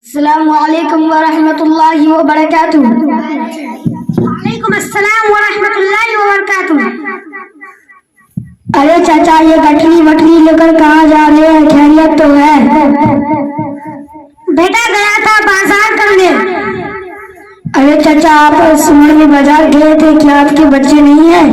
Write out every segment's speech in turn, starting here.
السلام علیکم ورحمۃ اللہ وبرکاتہ۔ وعلیکم السلام ورحمۃ اللہ وبرکاتہ۔ ارے چاچا، یہ گٹھری وٹری لے کر کہاں جا رہے ہیں؟ خیریت تو ہے؟ بیٹا گیا تھا بازار کرنے۔ ارے چاچا، آپ سمر میں بازار گئے تھے، کیا آپ کے بچے نہیں ہیں؟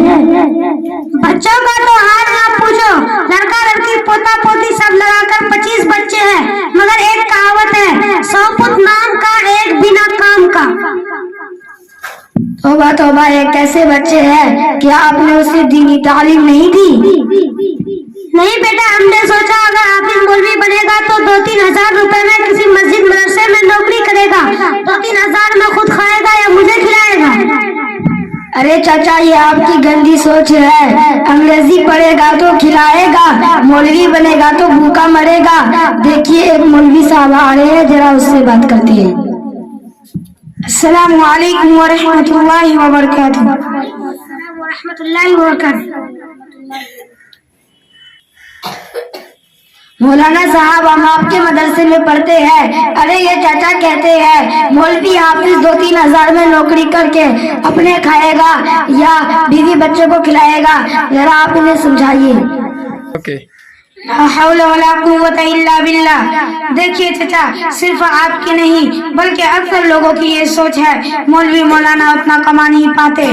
بچوں کا تو حال نہ پوچھو، لڑکا لڑکی پوتا پوتی سب لگا کر 25 بچے ہیں، مگر ایک کہاوت ہے، 100 پت نام کا ایک بنا کام کا۔ توبہ توبہ، یہ کیسے بچے ہیں؟ کیا آپ نے اسے دینی تعلیم نہیں دی؟ نہیں بیٹا، ہم نے سوچا اگر حافظ مولوی بنے گا تو 2-3 ہزار روپے میں کسی مسجد مدرسے میں نوکری کرے گا، 2-3 ہزار میں خود کھائے گا یا مجھے کھلائے گا۔ ارے چاچا، یہ آپ کی گندی سوچ ہے۔ انگریزی پڑھے گا تو کھلائے گا، مولوی بنے گا تو بھوکا مرے گا۔ دیکھیے ایک مولوی صاحب آ رہے ہیں، ذرا اس سے بات کرتے ہیں۔ السلام علیکم ورحمۃ اللہ وبرکاتہ۔ السلام ورحمۃ اللہ وبرکاتہ۔ مولانا صاحب، ہم آپ کے مدرسے میں پڑھتے ہیں۔ ارے یہ چاچا کہتے ہیں مولوی حافظ 2-3 ہزار میں نوکری کر کے اپنے کھائے گا یا بیوی بچے کو کھلائے گا، ذرا آپ انہیں سمجھائیے۔ لا حول ولا قوت الا باللہ۔ دیکھیے چچا، صرف آپ کی نہیں بلکہ اکثر لوگوں کی یہ سوچ ہے، مولوی مولانا اتنا کما نہیں پاتے۔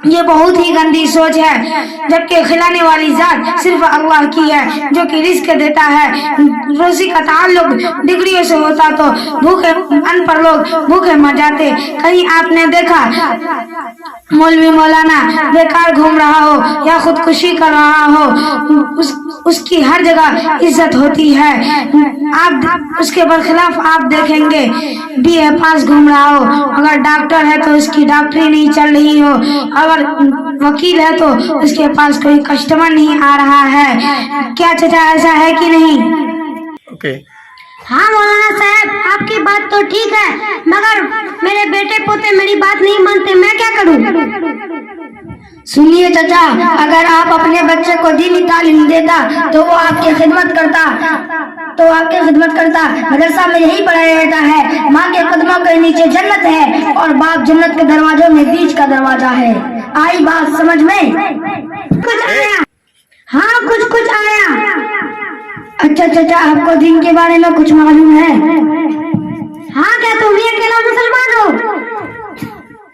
یہ بہت ہی گندی سوچ ہے، جبکہ کھلانے والی ذات صرف اللہ کی ہے، جو کہ رزق دیتا ہے۔ روزی کا تعلق ڈگریوں سے ہوتا تو بھوکے ان پڑھ لوگ بھوکے مر جاتے۔ کہیں آپ نے دیکھا مولوی مولانا بیکار گھوم رہا ہو یا خودکشی کر رہا ہو؟ اس کی ہر جگہ عزت ہوتی ہے۔ آپ اس کے برخلاف آپ دیکھیں گے بی اے پاس گھوم رہا ہو، اگر ڈاکٹر ہے تو اس کی ڈاکٹری نہیں چل رہی ہو، اگر وکیل ہے تو اس کے پاس کوئی کسٹمر نہیں آ رہا ہے۔ کیا چچا ایسا ہے کہ نہیں؟ ہاں مولانا صاحب، آپ کی بات تو ٹھیک ہے، مگر میرے بیٹے پوتے میری بات نہیں مانتے، میں کیا کروں؟ سنیے چچا، اگر آپ اپنے بچے کو دینی تعلیم دیتا تو وہ آپ کی خدمت کرتا۔ مدرسہ میں یہی پڑھایا جاتا ہے، ماں کے قدموں کے نیچے جنت ہے اور باپ جنت کے دروازوں میں بیچ کا دروازہ ہے۔ آئی بات سمجھ میں؟ کچھ آیا؟ ہاں کچھ آیا۔ اچھا چچا، آپ کو دین کے بارے میں کچھ معلوم ہے؟ ہاں، کیا تم بھی اکیلا مسلمان ہو؟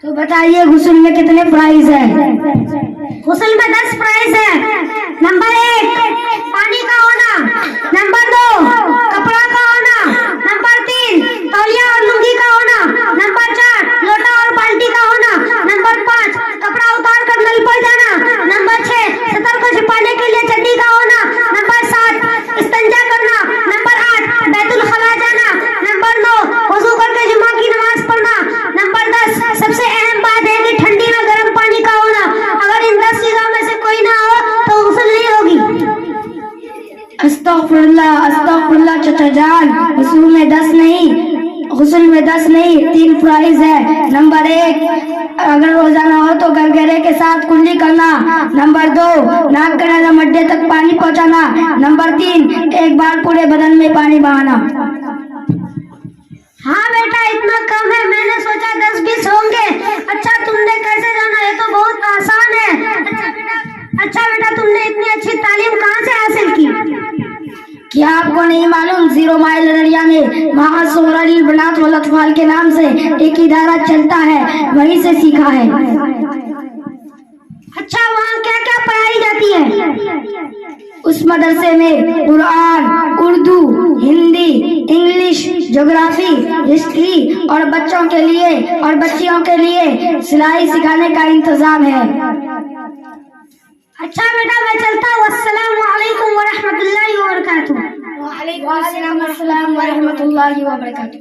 تو بتائیے غسل میں کتنے پرائز ہیں؟ غسل میں 10 پرائز ہے۔ نمبر 1 پانی کا ہونا، نمبر 2 کپڑا کا ہونا، نمبر 3 تولیہ اور لنگی کا ہونا، نمبر 4 لوٹا اور بالٹی کا ہونا، نمبر 5 کپڑا اتار کر نل پر جانا، نمبر 6 سطر کو چھپانے کے لیے چڈی کا ہونا، نمبر 7 استنجا کرنا، نمبر 8 بیت الخلاء جانا، نمبر 9 وضو کر کے جمعہ کی نماز پڑھنا، نمبر 10 سب سے اہم بات ہے کہ ٹھنڈی میں گرم پانی کا ہونا۔ اگر ان 10 چیزوں میں سے کوئی نہ ہو تو غسل نہیں ہوگی۔ استغفر اللہ چچا جان، غسل میں 10 نہیں 3 پرائز ہے۔ نمبر 1 اگر روزہ نہ ہو تو گرگرے کے ساتھ کلی کرنا، نمبر 2 ناک گرے مڈے تک پانی پہنچانا، نمبر 3 ایک بار پورے بدن میں پانی بہانا۔ ہاں بیٹا، اتنا کم ہے، میں نے سوچا 10-20 ہوں گے۔ اچھا تم نے کیسے جانا؟ یہ تو بہت آسان ہے۔ اچھا بیٹا، تم نے اتنی اچھی تعلیم کہاں سے حاصل کی؟ کیا آپ کو نہیں معلوم؟ 0 مائل ارریا میں وہاں سورہ البنات والاطفال کے نام سے ایک ادارہ چلتا ہے، وہیں سے سیکھا ہے۔ اچھا، وہاں کیا کیا پڑھائی جاتی ہے؟ اس مدرسے میں قرآن، اردو، ہندی، انگلش، جغرافی، ہسٹری اور بچوں کے لیے اور بچیوں کے لیے سلائی سکھانے کا انتظام ہے۔ اچھا بیٹا، میں چلتا ہوں۔ السلام علیکم ورحمۃ اللہ وبرکاتہ۔ وعلیکم السلام ورحمۃ اللہ وبرکاتہ۔